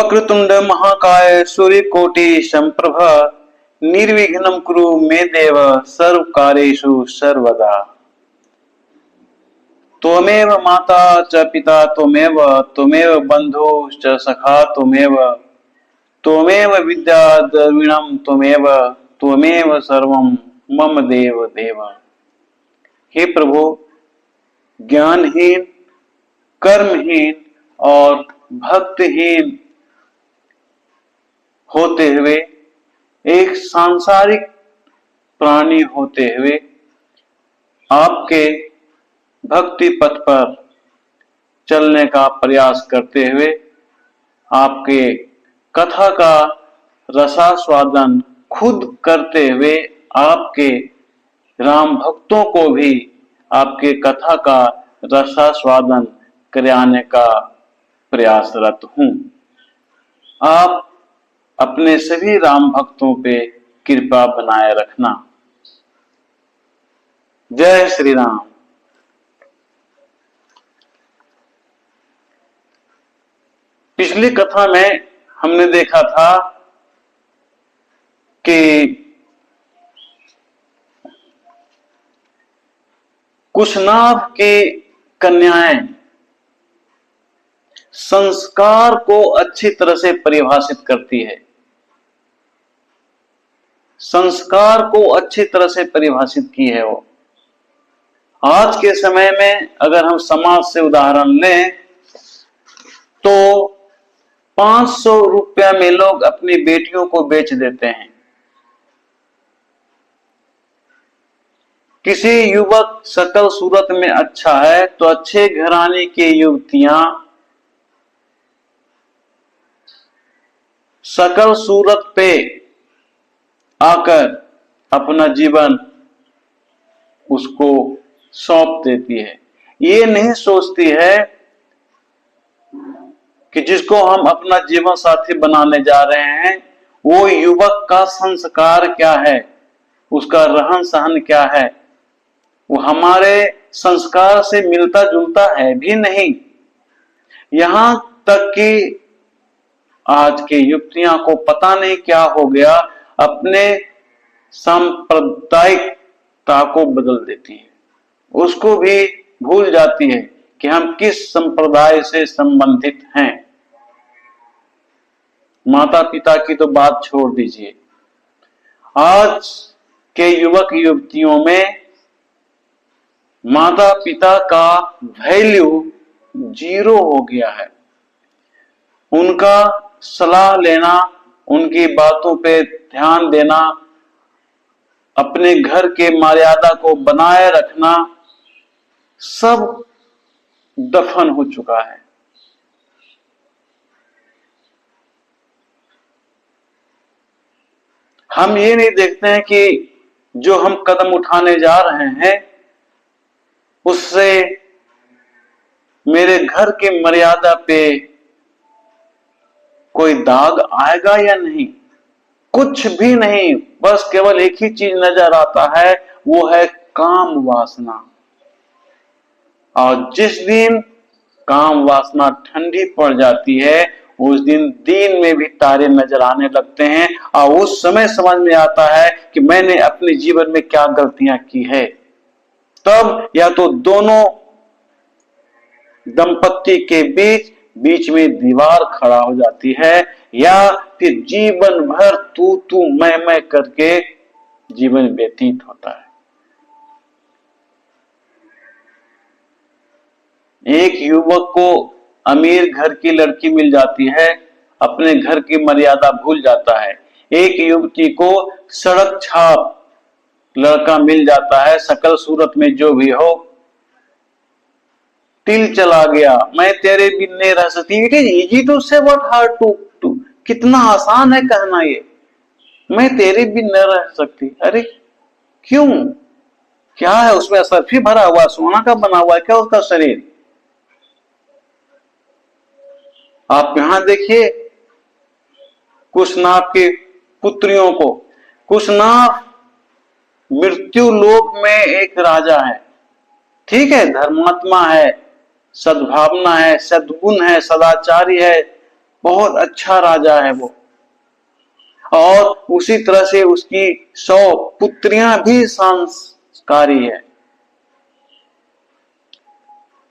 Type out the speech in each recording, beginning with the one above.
वक्रतुंड महाकाय सूर्यकोटि संप्रभ निर्विघ्नं कुरु मे देव सर्वकार्येषु सर्वदा। त्वमेव माता च पिता त्वमेव बन्धुश्च सखा त्वमेव विद्या द्रविणं त्वमेव सर्वं मम देव देव। हे प्रभु, ज्ञानहीन, कर्महीन और भक्तहीन होते हुए, एक सांसारिक प्राणी होते हुए, आपके भक्ति पथ पर चलने का प्रयास करते हुए, आपके कथा का रसास्वादन खुद करते हुए, आपके राम भक्तों को भी आपके कथा का रसास्वादन कराने का प्रयासरत हूं। आप अपने सभी राम भक्तों पे कृपा बनाए रखना। जय श्री राम। पिछली कथा में हमने देखा था कि कुशनाभ की कन्याएं संस्कार को अच्छी तरह से परिभाषित करती है। संस्कार को अच्छी तरह से परिभाषित की है वो। आज के समय में अगर हम समाज से उदाहरण लें तो 500 रुपया में लोग अपनी बेटियों को बेच देते हैं। किसी युवक सकल सूरत में अच्छा है तो अच्छे घराने की युवतियां सकल सूरत पे आकर अपना जीवन उसको सौंप देती है। ये नहीं सोचती है कि जिसको हम अपना जीवन साथी बनाने जा रहे हैं वो युवक का संस्कार क्या है, उसका रहन सहन क्या है, वो हमारे संस्कार से मिलता जुलता है भी नहीं। यहां तक कि आज के युवतियां को पता नहीं क्या हो गया, अपने सांप्रदायिकता को बदल देती है, उसको भी भूल जाती है कि हम किस संप्रदाय से संबंधित हैं। माता पिता की तो बात छोड़ दीजिए, आज के युवक युवतियों में माता पिता का वैल्यू 0 हो गया है। उनका सलाह लेना, उनकी बातों पे ध्यान देना, अपने घर के मर्यादा को बनाए रखना सब दफन हो चुका है। हम ये नहीं देखते हैं कि जो हम कदम उठाने जा रहे हैं उससे मेरे घर की मर्यादा पे कोई दाग आएगा या नहीं। कुछ भी नहीं, बस केवल एक ही चीज नजर आता है, वो है काम वासना। और जिस दिन काम वासना ठंडी पड़ जाती है उस दिन में भी तारे नजर आने लगते हैं और उस समय समझ में आता है कि मैंने अपने जीवन में क्या गलतियां की है। तब या तो दोनों दंपत्ति के बीच में दीवार खड़ा हो जाती है या फिर जीवन भर तू मैं करके जीवन व्यतीत होता है। एक युवक को अमीर घर की लड़की मिल जाती है, अपने घर की मर्यादा भूल जाता है। एक युवती को सड़क छाप लड़का मिल जाता है, सकल सूरत में जो भी हो, तिल चला गया, मैं तेरे बिन नहीं रह सकती। इट इज इजी टू से व्हाट हार्ड टू। कितना आसान है कहना ये, मैं तेरे बिन न रह सकती। अरे क्यों, क्या है उसमें? असरफी भरा हुआ, सोना का बना हुआ है क्या उसका शरीर? आप यहां देखिए कुशनाभ की पुत्रियों को। कुशनाभ मृत्यु लोक में एक राजा है, ठीक है, धर्मात्मा है, सद्भावना है, सद्गुण है, सदाचारी है, बहुत अच्छा राजा है वो। और उसी तरह से उसकी 100 पुत्रियां भी संस्कारी है।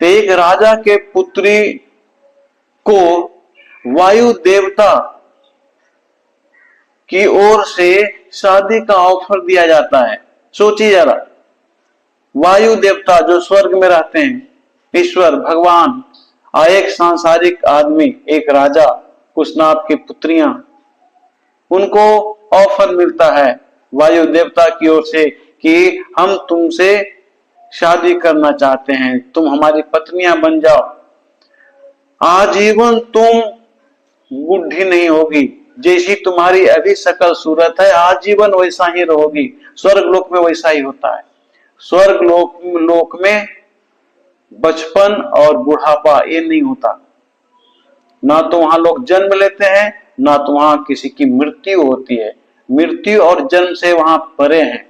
तो एक राजा के पुत्री को वायु देवता की ओर से शादी का ऑफर दिया जाता है। सोचिए जरा, वायु देवता जो स्वर्ग में रहते हैं, ईश्वर भगवान, और एक सांसारिक आदमी, एक राजा, कुछ नाम की पुत्रियां, उनको ऑफर मिलता है वायु देवता की ओर से कि हम तुमसे शादी करना चाहते हैं, तुम हमारी पत्नियां बन जाओ, आजीवन तुम बूढ़ी नहीं होगी, जैसी तुम्हारी अभी शकल सूरत है आजीवन वैसा ही रहोगी। स्वर्ग लोक में वैसा ही होता है। स्वर्ग लोक में बचपन और बुढ़ापा ये नहीं होता। ना तो वहां लोग जन्म लेते हैं, ना तो वहां किसी की मृत्यु होती है। मृत्यु और जन्म से वहां परे हैं।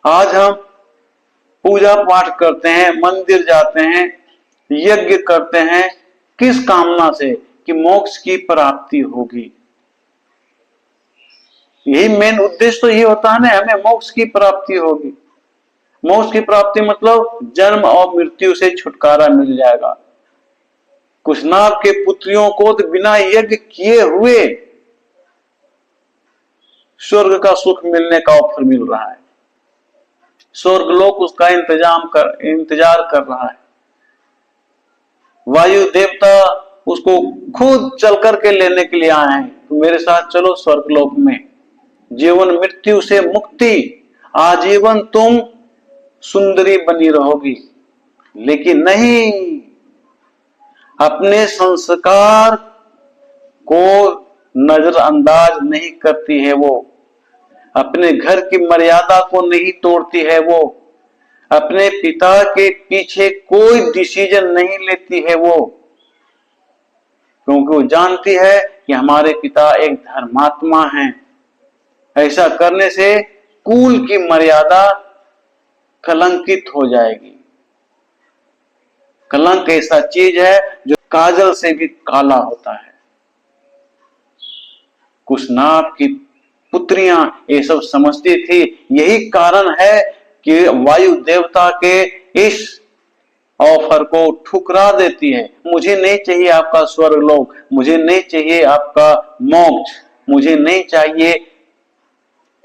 आज हम पूजा पाठ करते हैं, मंदिर जाते हैं, यज्ञ करते हैं, किस कामना से? कि मोक्ष की प्राप्ति होगी। यही मेन उद्देश्य तो यही होता है ना, हमें मोक्ष की प्राप्ति होगी। मोक्ष की प्राप्ति मतलब जन्म और मृत्यु से छुटकारा मिल जाएगा। कुछ नाग के पुत्रियों को तो बिना यज्ञ किए हुए स्वर्ग का सुख मिलने का ऑफर मिल रहा है। स्वर्ग लोक उसका इंतजार कर रहा है। वायु देवता उसको खुद चल करके लेने के लिए आए हैं। तो मेरे साथ चलो स्वर्ग लोक में, जीवन मृत्यु से मुक्ति, आजीवन तुम सुंदरी बनी रहोगी। लेकिन नहीं, अपने संस्कार को नजरअंदाज नहीं करती है वो, अपने घर की मर्यादा को नहीं तोड़ती है वो, अपने पिता के पीछे कोई डिसीजन नहीं लेती है वो, क्योंकि वो जानती है कि हमारे पिता एक धर्मात्मा हैं। ऐसा करने से कुल की मर्यादा कलंकित हो जाएगी। कलंक ऐसा चीज है जो काजल से भी काला होता है। कुशनाभ की पुत्रियां ये सब समझती थी। यही कारण है कि वायु देवता के इस ऑफर को ठुकरा देती है। मुझे नहीं चाहिए आपका स्वर्गलोक, मुझे नहीं चाहिए आपका मोक्ष, मुझे नहीं चाहिए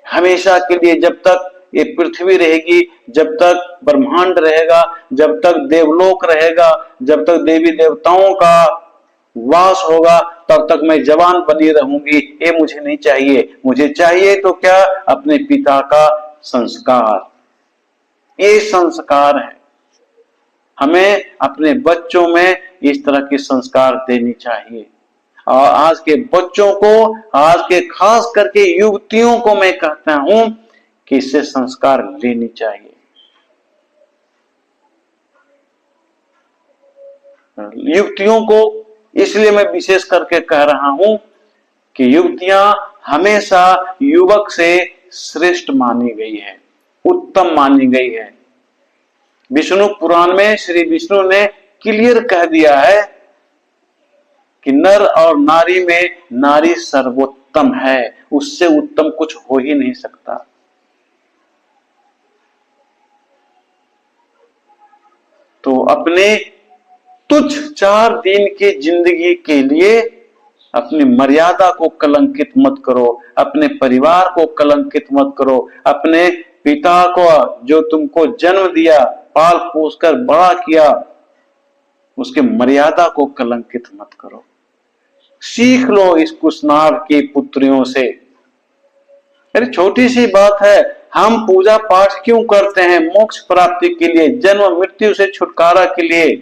हमेशा के लिए, जब तक ये पृथ्वी रहेगी, जब तक ब्रह्मांड रहेगा, जब तक देवलोक रहेगा, जब तक देवी देवताओं का वास होगा, तब तक मैं जवान बनी रहूंगी। ये मुझे नहीं चाहिए। मुझे चाहिए तो क्या? अपने पिता का संस्कार। ये संस्कार है। हमें अपने बच्चों में इस तरह के संस्कार देनी चाहिए। और आज के बच्चों को, आज के खास करके युवतियों को मैं कहता हूं कि इससे संस्कार लेनी चाहिए। युवतियों को इसलिए मैं विशेष करके कह रहा हूं कि युवतियां हमेशा युवक से श्रेष्ठ मानी गई है, उत्तम मानी गई है। विष्णु पुराण में श्री विष्णु ने क्लियर कह दिया है कि नर और नारी में नारी सर्वोत्तम है, उससे उत्तम कुछ हो ही नहीं सकता। तो अपने तुच्छ 4 दिन की जिंदगी के लिए अपनी मर्यादा को कलंकित मत करो, अपने परिवार को कलंकित मत करो, अपने पिता को जो तुमको जन्म दिया, पाल पोस कर बड़ा किया, उसके मर्यादा को कलंकित मत करो। सीख लो इस कुशनाभ की पुत्रियों से। अरे छोटी सी बात है, हम पूजा पाठ क्यों करते हैं? मोक्ष प्राप्ति के लिए, जन्म मृत्यु से छुटकारा के लिए।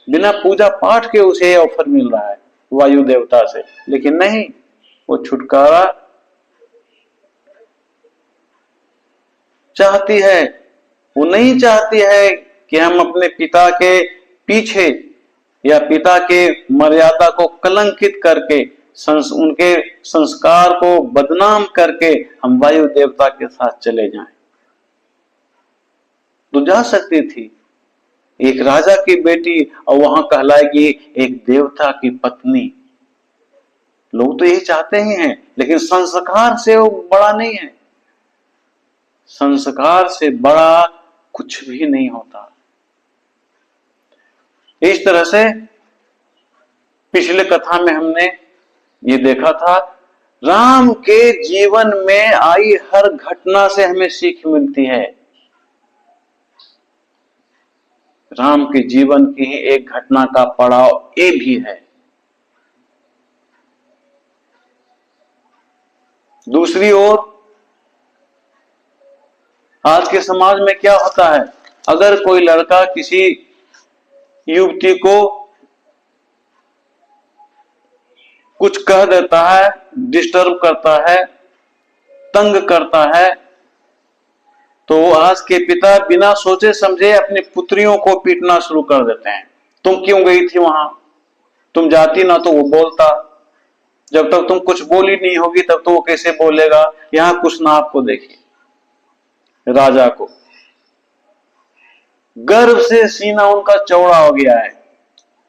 बिना पूजा पाठ के उसे ऑफर मिल रहा है वायु देवता से। लेकिन नहीं, वो छुटकारा चाहती है। वो नहीं चाहती है कि हम अपने पिता के पीछे या पिता के मर्यादा को कलंकित करके, उनके संस्कार को बदनाम करके हम वायु देवता के साथ चले जाएं। तो जा सकती थी एक राजा की बेटी और वहां कहलाएगी एक देवता की पत्नी। लोग तो यही चाहते ही हैं, लेकिन संस्कार से वो बड़ा नहीं है। संस्कार से बड़ा कुछ भी नहीं होता। इस तरह से पिछले कथा में हमने ये देखा था, राम के जीवन में आई हर घटना से हमें सीख मिलती है। राम के जीवन की ही एक घटना का पड़ाव ये भी है। दूसरी ओर आज के समाज में क्या होता है, अगर कोई लड़का किसी युवती को कुछ कह देता है, डिस्टर्ब करता है, तंग करता है, तो आज के पिता बिना सोचे समझे अपनी पुत्रियों को पीटना शुरू कर देते हैं। तुम क्यों गई थी वहां, तुम जाती ना तो वो बोलता, जब तक तुम कुछ बोली नहीं होगी तब तो वो कैसे बोलेगा। यहां कुछ ना आपको देखिए, राजा को गर्व से सीना उनका चौड़ा हो गया है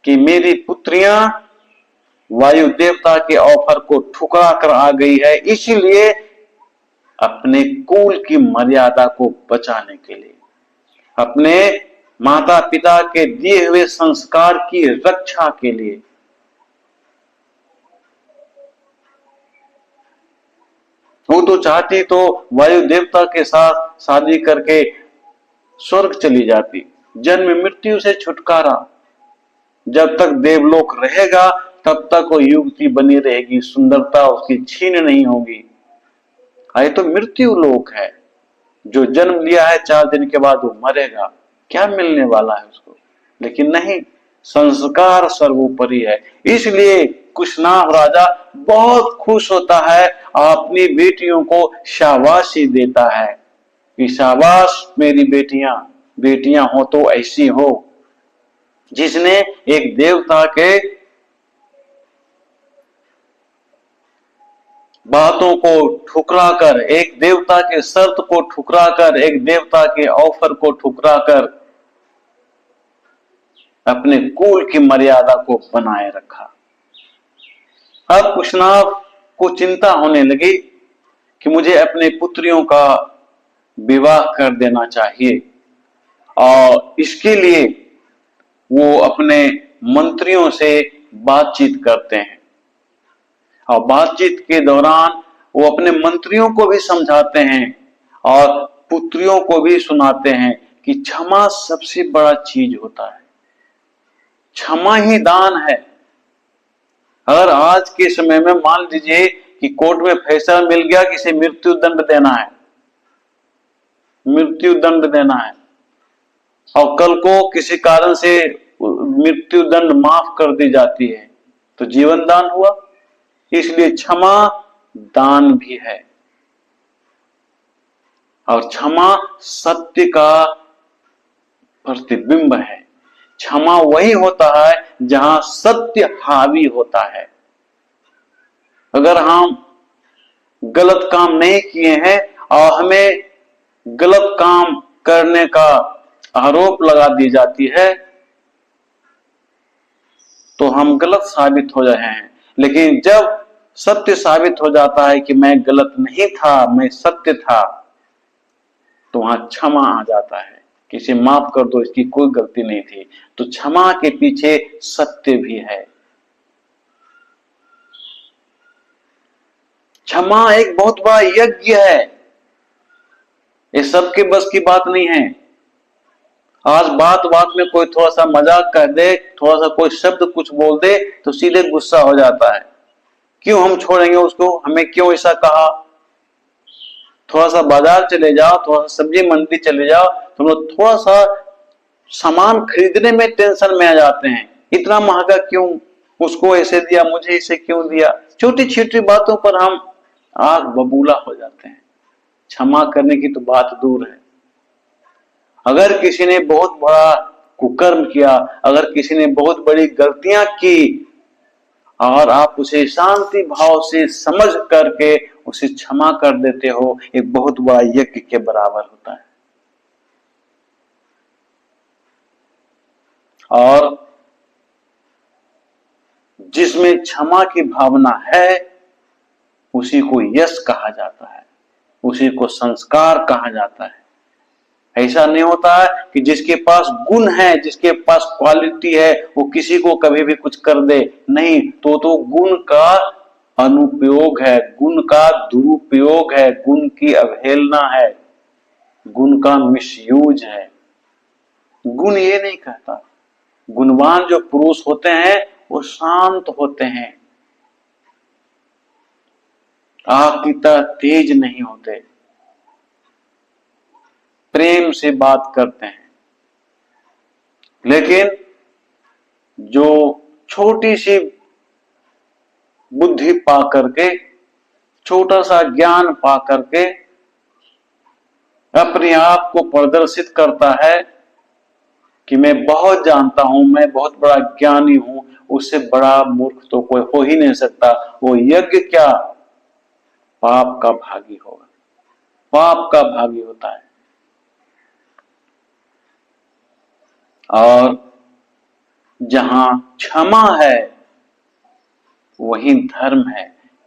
कि मेरी पुत्रियां वायु देवता के ऑफर को ठुकरा कर आ गई है, इसीलिए अपने कुल की मर्यादा को बचाने के लिए, अपने माता पिता के दिए हुए संस्कार की रक्षा के लिए। वो तो चाहती तो वायु देवता के साथ शादी करके स्वर्ग चली जाती, जन्म मृत्यु से छुटकारा। जब तक देवलोक रहेगा तब तक वो युवती बनी रहेगी, सुंदरता उसकी छीन नहीं होगी। ये तो मृत्यु लोक है, जो जन्म लिया है 4 दिन के बाद वो मरेगा, क्या मिलने वाला है उसको। लेकिन नहीं, संस्कार सर्वोपरि है। इसलिए कुशनाभ राजा बहुत खुश होता है और अपनी बेटियों को शाबाशी देता है कि शाबाश मेरी बेटियां, बेटियां हो तो ऐसी हो, जिसने एक देवता के बातों को ठुकराकर, एक देवता के शर्त को ठुकराकर, एक देवता के ऑफर को ठुकराकर अपने कुल की मर्यादा को बनाए रखा। अब कुशनाभ को चिंता होने लगी कि मुझे अपने पुत्रियों का विवाह कर देना चाहिए, और इसके लिए वो अपने मंत्रियों से बातचीत करते हैं, और बातचीत के दौरान वो अपने मंत्रियों को भी समझाते हैं और पुत्रियों को भी सुनाते हैं कि क्षमा सबसे बड़ा चीज होता है, क्षमा ही दान है। अगर आज के समय में मान लीजिए कि कोर्ट में फैसला मिल गया कि इसे मृत्यु दंड देना है, मृत्यु दंड देना है, और कल को किसी कारण से मृत्यु दंड माफ कर दी जाती है, तो जीवन दान हुआ। इसलिए क्षमा दान भी है, और क्षमा सत्य का प्रतिबिंब है। क्षमा वही होता है जहां सत्य हावी होता है। अगर हम गलत काम नहीं किए हैं और हमें गलत काम करने का आरोप लगा दी जाती है, तो हम गलत साबित हो रहे हैं। लेकिन जब सत्य साबित हो जाता है कि मैं गलत नहीं था, मैं सत्य था, तो वहां क्षमा आ जाता है कि इसे माफ कर दो, इसकी कोई गलती नहीं थी। तो क्षमा के पीछे सत्य भी है। क्षमा एक बहुत बड़ा यज्ञ है, ये सबके बस की बात नहीं है। आज बात बात में कोई थोड़ा सा मजाक कर दे, थोड़ा सा कोई शब्द कुछ बोल दे, तो सीधे गुस्सा हो जाता है, क्यों हम छोड़ेंगे उसको, हमें क्यों ऐसा कहा। थोड़ा सा बाजार चले जाओ, थोड़ा सा सब्जी मंडी चले जाओ, तो हम लोग थोड़ा सा सामान खरीदने में टेंशन में आ जाते हैं, इतना महंगा क्यों, उसको ऐसे दिया, मुझे इसे क्यों दिया। छोटी छोटी बातों पर हम आग बबूला हो जाते हैं। क्षमा करने की तो बात दूर है। अगर किसी ने बहुत बड़ा कुकर्म किया, अगर किसी ने बहुत बड़ी गलतियां की, और आप उसे शांति भाव से समझ करके उसे क्षमा कर देते हो, एक बहुत बड़ा यज्ञ के बराबर होता है। और जिसमें क्षमा की भावना है उसी को यश कहा जाता है, उसी को संस्कार कहा जाता है। ऐसा नहीं होता है कि जिसके पास गुण है, जिसके पास क्वालिटी है, वो किसी को कभी भी कुछ कर दे, नहीं, तो गुण का अनुपयोग है, गुण का दुरुपयोग है, गुण की अवहेलना है, गुण का मिसयूज है। गुण ये नहीं कहता। गुणवान जो पुरुष होते हैं वो शांत होते हैं, आग की तरह तेज नहीं होते, प्रेम से बात करते हैं। लेकिन जो छोटी सी बुद्धि पा करके, छोटा सा ज्ञान पा करके अपने आप को प्रदर्शित करता है कि मैं बहुत जानता हूं, मैं बहुत बड़ा ज्ञानी हूं, उससे बड़ा मूर्ख तो कोई हो ही नहीं सकता। वो यज्ञ क्या, पाप का भागी होगा, पाप का भागी होता है। और जहां क्षमा है वही धर्म है,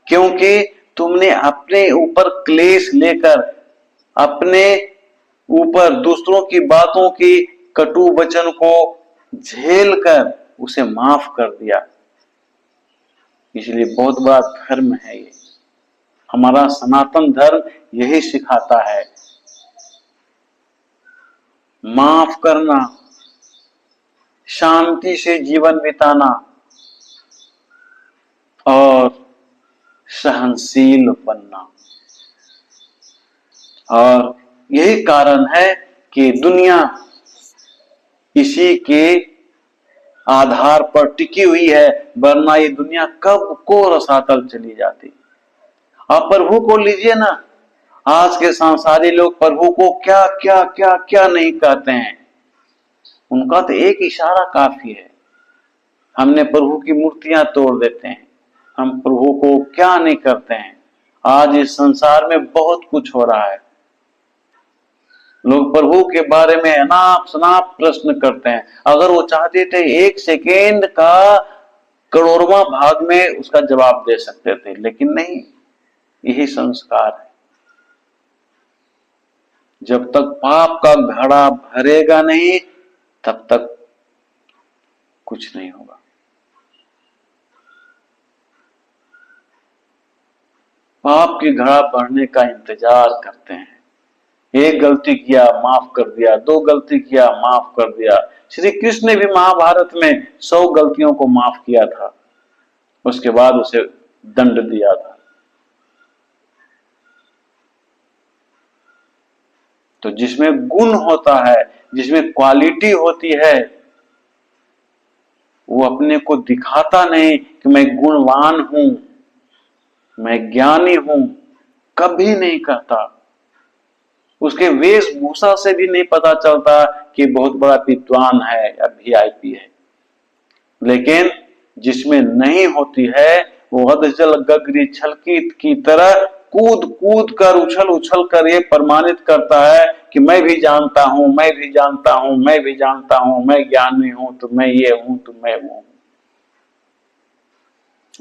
क्योंकि तुमने अपने ऊपर क्लेश लेकर, अपने ऊपर दूसरों की बातों की कटु वचन को झेल कर उसे माफ कर दिया। इसलिए बहुत बड़ा धर्म है ये। हमारा सनातन धर्म यही सिखाता है, माफ करना, शांति से जीवन बिताना और सहनशील बनना। और यही कारण है कि दुनिया इसी के आधार पर टिकी हुई है, वरना ये दुनिया कब को रसातल चली जाती। आप प्रभु को लीजिए ना, आज के सांसारी लोग प्रभु को क्या क्या क्या क्या नहीं कहते हैं। उनका तो एक इशारा काफी है। हमने प्रभु की मूर्तियां तोड़ देते हैं, हम प्रभु को क्या नहीं करते हैं। आज इस संसार में बहुत कुछ हो रहा है, लोग प्रभु के बारे में अनाप शनाप प्रश्न करते हैं। अगर वो चाहते थे एक सेकेंड का करोड़वां भाग में उसका जवाब दे सकते थे, लेकिन नहीं। यही संस्कार है। जब तक पाप का घड़ा भरेगा नहीं तब तक कुछ नहीं होगा। पाप की घड़ा भरने का इंतजार करते हैं। एक गलती किया माफ कर दिया, दो गलती किया माफ कर दिया। श्री कृष्ण ने भी महाभारत में 100 गलतियों को माफ किया था, उसके बाद उसे दंड दिया था। तो जिसमें गुण होता है, जिसमें क्वालिटी होती है, वो अपने को दिखाता नहीं कि मैं गुणवान हूं, मैं ज्ञानी हूं, कभी नहीं कहता। उसके वेशभूषा से भी नहीं पता चलता कि बहुत बड़ा विद्वान है या वीआईपी है। लेकिन जिसमें नहीं होती है वो अधजल गगरी छलकी की तरह कूद कूद कर, उछल उछल कर ये प्रमाणित करता है कि मैं भी जानता हूं, मैं भी जानता हूं, मैं भी जानता हूं, मैं ज्ञानी हूं, तो मैं ये हूं, तो मैं वो हूं।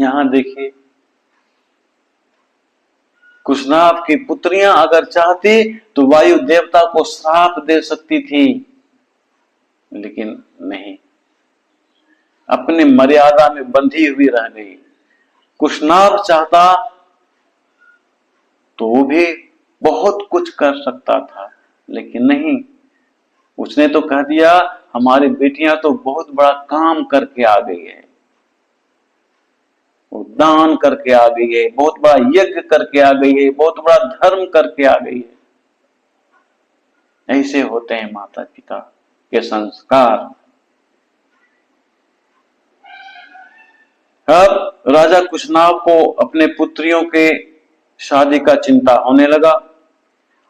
यहां देखिए, कुशनाभ की पुत्रियां अगर चाहती तो वायु देवता को श्राप दे सकती थी, लेकिन नहीं, अपनी मर्यादा में बंधी हुई रह गई। कुशनाभ चाहता तो वो भी बहुत कुछ कर सकता था, लेकिन नहीं। उसने तो कह दिया हमारी बेटियां तो बहुत बड़ा काम करके आ गई है, वो दान करके आ गई है, बहुत बड़ा यज्ञ करके आ गई है, बहुत बड़ा धर्म करके आ गई है। ऐसे होते हैं माता पिता के संस्कार। अब राजा कुशनाभ को अपने पुत्रियों के शादी का चिंता होने लगा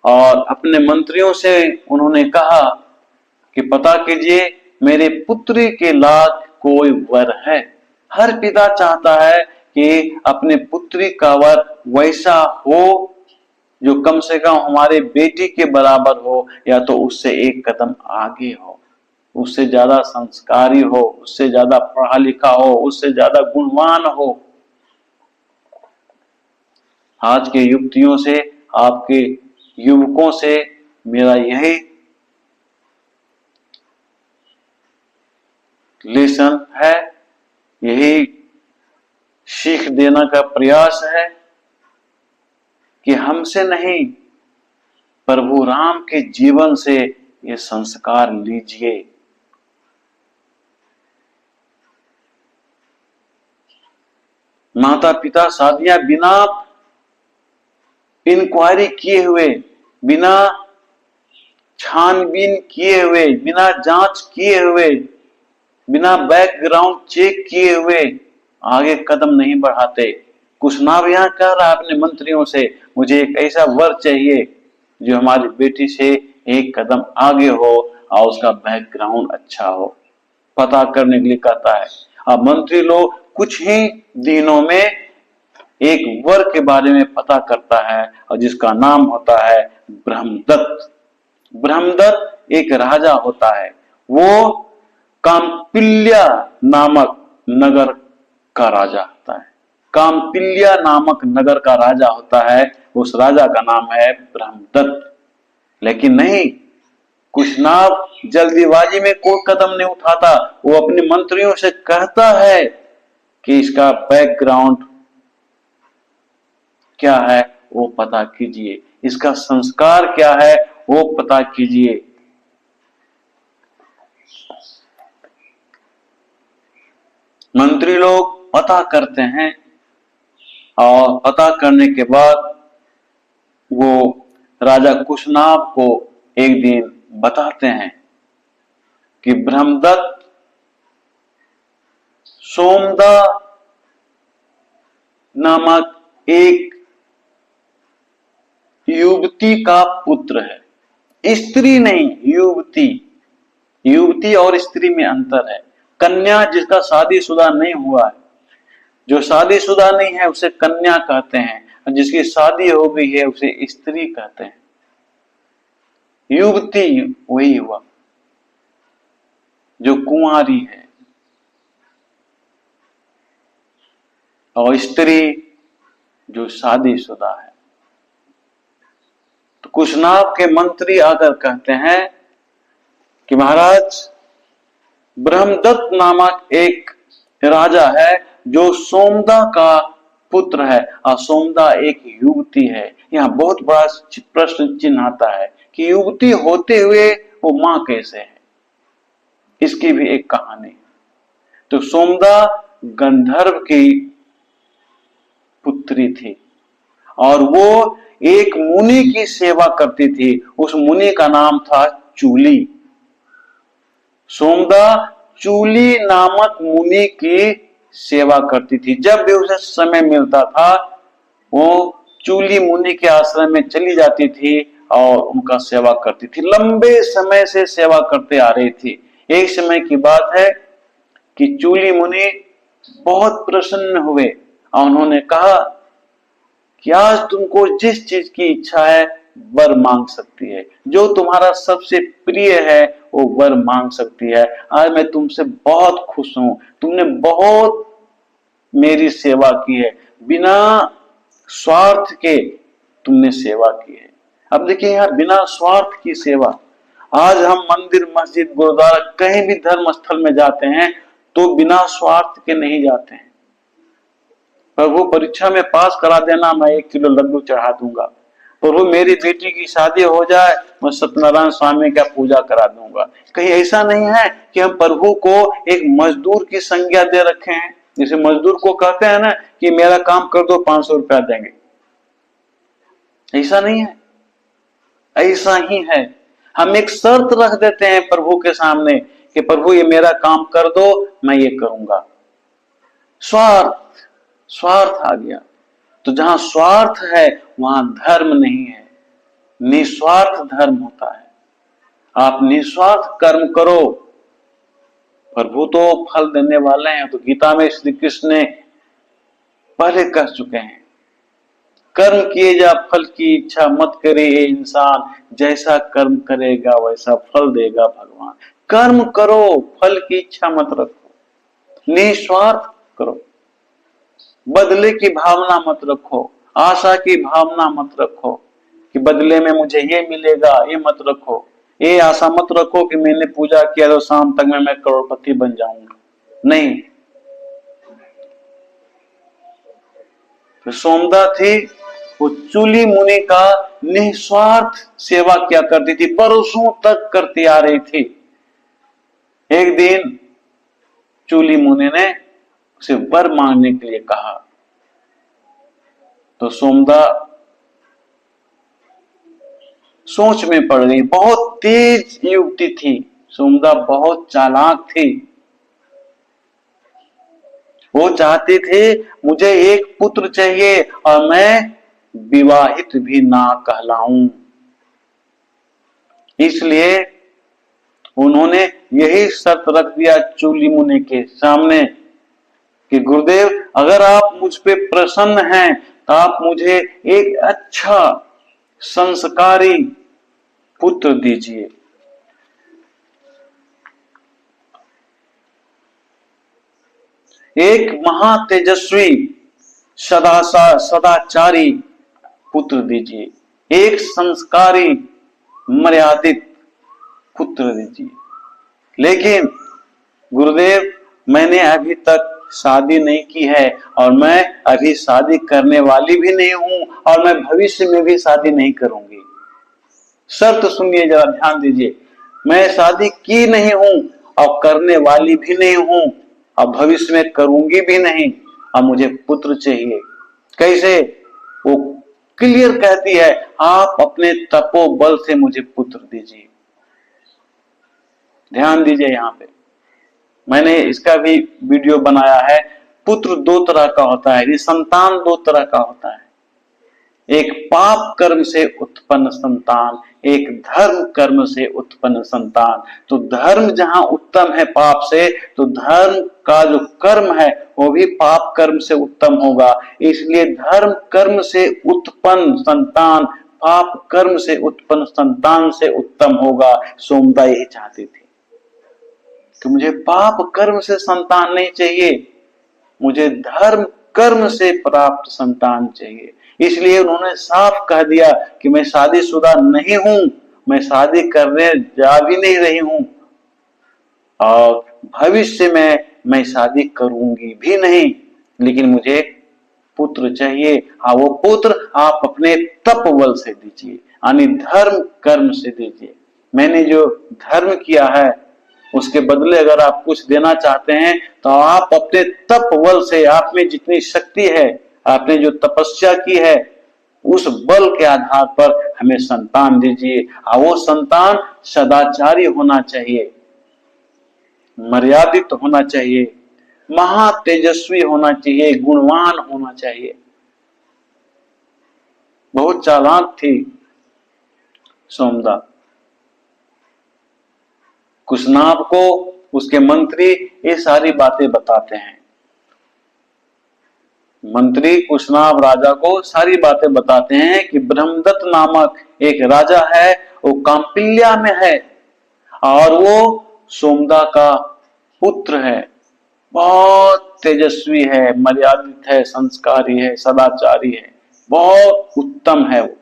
और अपने मंत्रियों से उन्होंने कहा कि पता कीजिए मेरे पुत्री के लायक कोई वर है। हर पिता चाहता है कि अपने पुत्री का वर वैसा हो जो कम से कम हमारे बेटी के बराबर हो या तो उससे एक कदम आगे हो। उससे ज्यादा संस्कारी हो, उससे ज्यादा पढ़ा लिखा हो, उससे ज्यादा गुणवान हो। आज के युवतियों से, आपके युवकों से मेरा यही लेसन है, यही सीख देने का प्रयास है कि हमसे नहीं, प्रभु राम के जीवन से ये संस्कार लीजिए। माता पिता शादियां बिना इंक्वायरी किए हुए, बिना छानबीन किए हुए, बिना जांच किए हुए, बिना बैकग्राउंड चेक किए हुए आगे कदम नहीं बढ़ाते। कुशनाभ यहां कह रहा है अपने मंत्रियों से, मुझे एक ऐसा वर चाहिए जो हमारी बेटी से एक कदम आगे हो और उसका बैकग्राउंड अच्छा हो। पता करने के लिए कहता है। अब मंत्री लोग कुछ ही दिनों में एक वर के बारे में पता करता है और जिसका नाम होता है ब्रह्मदत्त। ब्रह्मदत्त एक राजा होता है, वो काम्पिल्या नामक नगर का राजा होता है। काम्पिल्या नामक नगर का राजा होता है, उस राजा का नाम है ब्रह्मदत्त। लेकिन नहीं, कुशनाभ जल्दीबाजी में कोई कदम नहीं उठाता। वो अपने मंत्रियों से कहता है कि इसका बैकग्राउंड क्या है वो पता कीजिए, इसका संस्कार क्या है वो पता कीजिए। मंत्री लोग पता करते हैं और पता करने के बाद वो राजा कुशनाभ को एक दिन बताते हैं कि ब्रह्मदत्त सोमदा नामक एक युवती का पुत्र है। स्त्री नहीं, युवती। युवती और स्त्री में अंतर है। कन्या जिसका शादीशुदा नहीं हुआ है, जो शादीशुदा नहीं है उसे कन्या कहते हैं, और जिसकी शादी हो गई है उसे स्त्री कहते हैं। युवती वही हुआ जो कुंवारी है, और स्त्री जो शादीशुदा है। तो कुशनाभ के मंत्री आकर कहते हैं कि महाराज, ब्रह्मदत्त नामक एक राजा है जो सोमदा का पुत्र है, और सोमदा एक युवती है। यहाँ बहुत बड़ा प्रश्न चिन्ह आता है कि युवती होते हुए वो मां कैसे है। इसकी भी एक कहानी है। तो सोमदा गंधर्व की पुत्री थी और वो एक मुनि की सेवा करती थी। उस मुनि का नाम था चूली। सोमदा चूली नामक मुनि की सेवा करती थी। जब भी उसे समय मिलता था वो चूली मुनि के आश्रम में चली जाती थी और उनका सेवा करती थी। लंबे समय से सेवा करते आ रही थी। एक समय की बात है कि चूली मुनि बहुत प्रसन्न हुए और उन्होंने कहा कि आज तुमको जिस चीज की इच्छा है वर मांग सकती है, जो तुम्हारा सबसे प्रिय है वो वर मांग सकती है। आज मैं तुमसे बहुत खुश हूं, तुमने बहुत मेरी सेवा की है, बिना स्वार्थ के तुमने सेवा की है। अब देखिए यार, बिना स्वार्थ की सेवा। आज हम मंदिर, मस्जिद, गुरुद्वारा, कहीं भी धर्म स्थल में जाते हैं तो बिना स्वार्थ के नहीं जाते हैं। प्रभु परीक्षा में पास करा देना, मैं 1 किलो लड्डू चढ़ा दूंगा। प्रभु मेरी बेटी की शादी हो जाए, मैं सत्यनारायण स्वामी का पूजा करा दूंगा। कहीं ऐसा नहीं है कि हम प्रभु को एक मजदूर की संज्ञा दे रखे हैं। जैसे मजदूर को कहते हैं ना कि मेरा काम कर दो, 500 रुपया देंगे। ऐसा नहीं है, ऐसा ही है। हम एक शर्त रख देते हैं प्रभु के सामने कि प्रभु ये मेरा काम कर दो, मैं ये करूंगा। स्वार्थ आ गया। तो जहां स्वार्थ है वहां धर्म नहीं है, निस्वार्थ धर्म होता है। आप निस्वार्थ कर्म करो, प्रभु तो फल देने वाले हैं। तो गीता में श्री कृष्ण ने पहले कह चुके हैं, कर्म किए जा फल की इच्छा मत करे ये इंसान, जैसा कर्म करेगा वैसा फल देगा भगवान। कर्म करो, फल की इच्छा मत रखो, निस्वार्थ करो, बदले की भावना मत रखो, आशा की भावना मत रखो कि बदले में मुझे ये मिलेगा, ये मत रखो। ये आशा मत रखो कि मैंने पूजा किया तो शाम तक में मैं करोड़पति बन जाऊंगा, नहीं। तो सोमदा थी, वो चूली मुनि का निस्वार्थ सेवा किया करती थी, बरसों तक करती आ रही थी। एक दिन चूली मुनि ने उसे वर मांगने के लिए कहा, तो सोमदा सोच में पड़ गई। बहुत तेज युवती थी सोमदा, बहुत चालाक थी। वो चाहती थी मुझे एक पुत्र चाहिए और मैं विवाहित भी ना कहलाऊं। इसलिए उन्होंने यही शर्त रख दिया चूली मुनि के सामने कि गुरुदेव, अगर आप मुझ पे प्रसन्न हैं तो आप मुझे एक अच्छा संस्कारी पुत्र दीजिए। एक महातेजस्वी सदाचारी पुत्र दीजिए, एक संस्कारी मर्यादित पुत्र दीजिए। लेकिन गुरुदेव, मैंने अभी तक शादी नहीं की है और मैं अभी शादी करने वाली भी नहीं हूं और मैं भविष्य में भी शादी नहीं करूंगी। शर्त सुनिए, जरा ध्यान दीजिए। मैं शादी की नहीं हूं और करने वाली भी नहीं हूं और भविष्य में करूंगी भी नहीं और मुझे पुत्र चाहिए। कैसे? वो क्लियर कहती है, आप अपने तपोबल से मुझे पुत्र दीजिए। ध्यान दीजिए यहां पे, मैंने इसका भी वीडियो बनाया है। पुत्र दो तरह का होता है, ये संतान दो तरह का होता है। एक पाप कर्म से उत्पन्न संतान, एक धर्म कर्म से उत्पन्न संतान। तो धर्म जहां उत्तम है पाप से, तो धर्म का जो कर्म है वो भी पाप कर्म से उत्तम होगा। इसलिए धर्म कर्म से उत्पन्न संतान पाप कर्म से उत्पन्न संतान से उत्तम होगा। सोमदा यही चाहती थी कि मुझे पाप कर्म से संतान नहीं चाहिए, मुझे धर्म कर्म से प्राप्त संतान चाहिए। इसलिए उन्होंने साफ कह दिया कि मैं शादीशुदा नहीं हूं, मैं शादी करने जा भी नहीं रही हूं और भविष्य में मैं शादी करूंगी भी नहीं, लेकिन मुझे पुत्र चाहिए। हाँ, वो पुत्र आप अपने तप बल से दीजिए, यानी धर्म कर्म से दीजिए। मैंने जो धर्म किया है उसके बदले अगर आप कुछ देना चाहते हैं तो आप अपने तप बल से, आप में जितनी शक्ति है, आपने जो तपस्या की है, उस बल के आधार पर हमें संतान दीजिए। और वो संतान सदाचारी होना चाहिए, मर्यादित होना चाहिए, महातेजस्वी होना चाहिए, गुणवान होना चाहिए। बहुत चालाक थी सोमदा। कुशनाभ को उसके मंत्री ये सारी बातें बताते हैं। मंत्री कुशनाभ राजा को सारी बातें बताते हैं कि ब्रह्मदत्त नामक एक राजा है, वो काम्पिल्या में है और वो सोमदा का पुत्र है। बहुत तेजस्वी है, मर्यादित है, संस्कारी है, सदाचारी है, बहुत उत्तम है वो।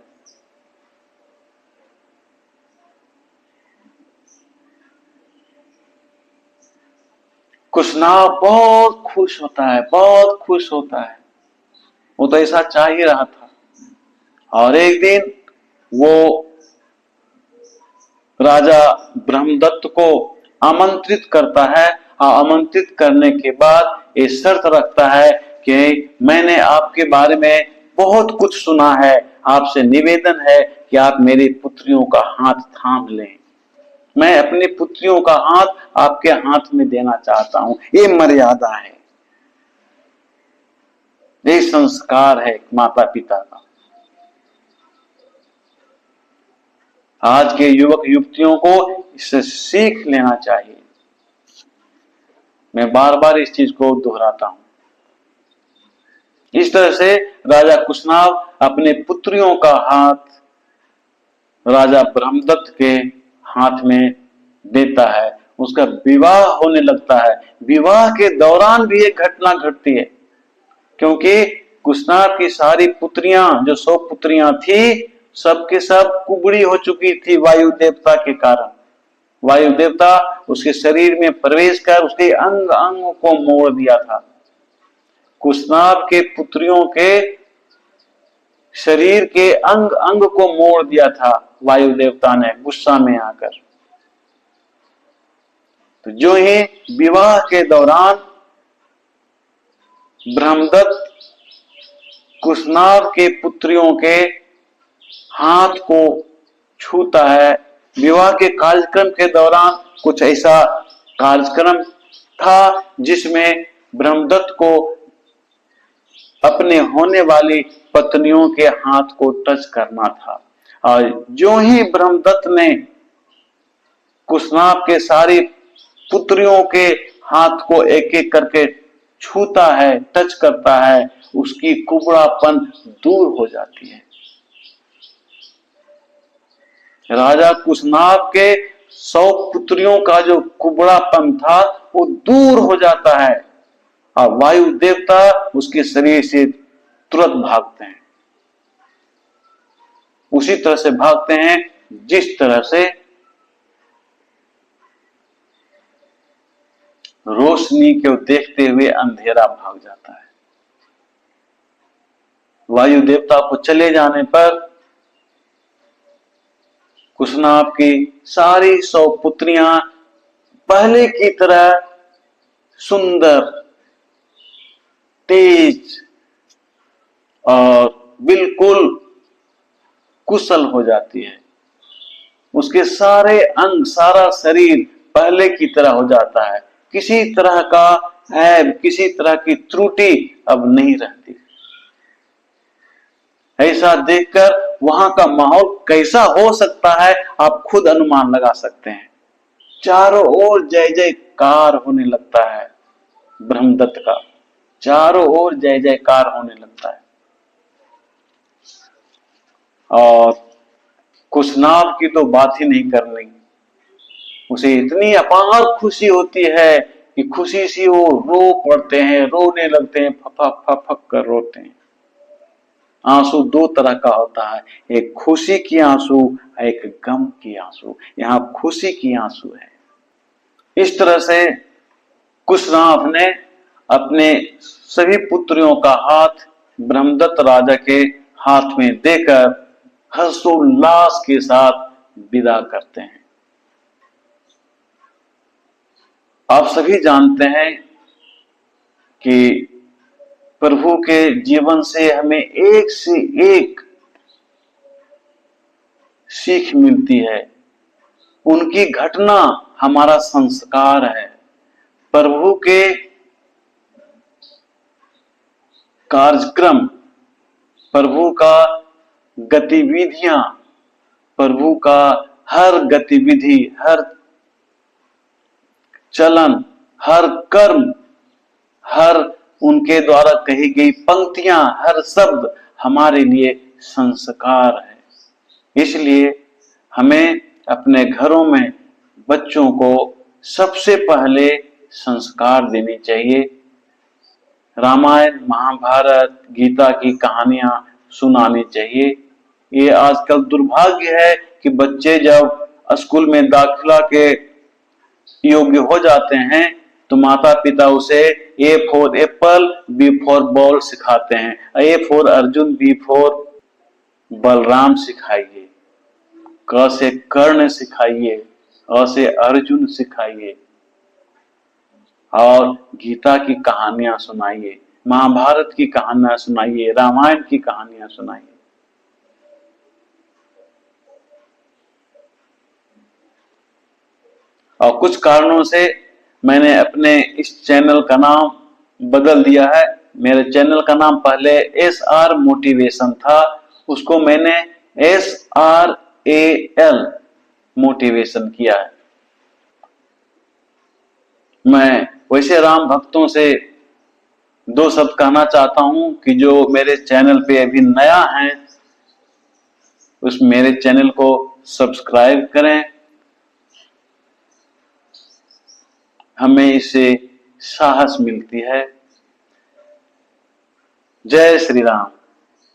कुशनाभ बहुत खुश होता है, बहुत खुश होता है। वो तो ऐसा चाह ही रहा था। और एक दिन वो राजा ब्रह्मदत्त को आमंत्रित करता है और आमंत्रित करने के बाद ये शर्त रखता है कि मैंने आपके बारे में बहुत कुछ सुना है, आपसे निवेदन है कि आप मेरी पुत्रियों का हाथ थाम लें। मैं अपनी पुत्रियों का हाथ आपके हाथ में देना चाहता हूं। ये मर्यादा है, ये संस्कार है माता पिता का। आज के युवक युवतियों को इससे सीख लेना चाहिए। मैं बार बार इस चीज को दोहराता हूं। इस तरह से राजा कुशनाभ अपने पुत्रियों का हाथ राजा ब्रह्मदत्त के हाथ में देता है। उसका विवाह होने लगता है। विवाह के दौरान भी एक घटना घटती है, क्योंकि कुशनाभ की सारी पुत्रियां, जो 100 पुत्रियां थी, सबके सब कुबड़ी हो चुकी थी वायु देवता के कारण। वायु देवता उसके शरीर में प्रवेश कर उसके अंग अंग को मोड़ दिया था। कुशनाभ के पुत्रियों के शरीर के अंग अंग को मोड़ दिया था वायु देवता ने गुस्सा में आकर। तो जो ही विवाह के दौरान ब्रह्मदत्त कुशनाभ के पुत्रियों के हाथ को छूता है। विवाह के कार्यक्रम के दौरान कुछ ऐसा कार्यक्रम था जिसमें ब्रह्मदत्त को अपने होने वाली पत्नियों के हाथ को टच करना था। और जो ही ब्रह्मदत्त ने कुशनाभ के सारी पुत्रियों के हाथ को एक एक करके छूता है, टच करता है, उसकी कुबड़ापन दूर हो जाती है। राजा कुशनाभ के 100 पुत्रियों का जो कुबड़ापन था वो दूर हो जाता है और वायु देवता उसके शरीर से तुरंत भागते हैं। उसी तरह से भागते हैं जिस तरह से रोशनी को देखते हुए अंधेरा भाग जाता है। वायु देवता को चले जाने पर कुशनाभ की सारी 100 पुत्रियां पहले की तरह सुंदर, तेज और बिल्कुल कुशल हो जाती है। उसके सारे अंग, सारा शरीर पहले की तरह हो जाता है। किसी तरह का ऐब, किसी तरह की त्रुटि अब नहीं रहती। ऐसा देखकर वहां का माहौल कैसा हो सकता है आप खुद अनुमान लगा सकते हैं। चारों ओर जय जयकार होने लगता है ब्रह्मदत्त का, चारों ओर जय जयकार होने लगता है। और कुशनाभ की तो बात ही नहीं करनी, उसे इतनी अपार खुशी होती है कि खुशी से वो रो पड़ते हैं, रोने लगते हैं, फपक फपक कर रोते हैं। आंसू 2 तरह का होता है, एक खुशी की आंसू, एक गम की आंसू। यहां खुशी की आंसू है। इस तरह से कुशनाभ ने अपने सभी पुत्रियों का हाथ ब्रह्मदत्त राजा के हाथ में देकर हर्षोल्लास के साथ विदा करते हैं। आप सभी जानते हैं कि प्रभु के जीवन से हमें एक से एक सीख मिलती है। उनकी घटना हमारा संस्कार है। प्रभु के कार्यक्रम, प्रभु का गतिविधियां, प्रभु का हर गतिविधि, हर चलन, हर कर्म, हर उनके द्वारा कही गई पंक्तियां, हर शब्द हमारे लिए संस्कार है। इसलिए हमें अपने घरों में बच्चों को सबसे पहले संस्कार देने चाहिए। रामायण, महाभारत, गीता की कहानियां सुनानी चाहिए। ये आजकल दुर्भाग्य है कि बच्चे जब स्कूल में दाखिला के योग्य हो जाते हैं तो माता पिता उसे A for apple, B for ball सिखाते हैं। A for Arjun, B for Balram सिखाइए, क से कर्ण सिखाइए, अ से अर्जुन सिखाइए, और गीता की कहानियां सुनाइए, महाभारत की कहानियां सुनाइए, रामायण की कहानियां सुनाइए। और कुछ कारणों से मैंने अपने इस चैनल का नाम बदल दिया है। मेरे चैनल का नाम पहले SR मोटिवेशन था, उसको मैंने SRAL मोटिवेशन किया है। मैं वैसे राम भक्तों से 2 शब्द कहना चाहता हूं कि जो मेरे चैनल पे अभी नया है, उस मेरे चैनल को सब्सक्राइब करें, हमें इससे साहस मिलती है। जय श्री राम।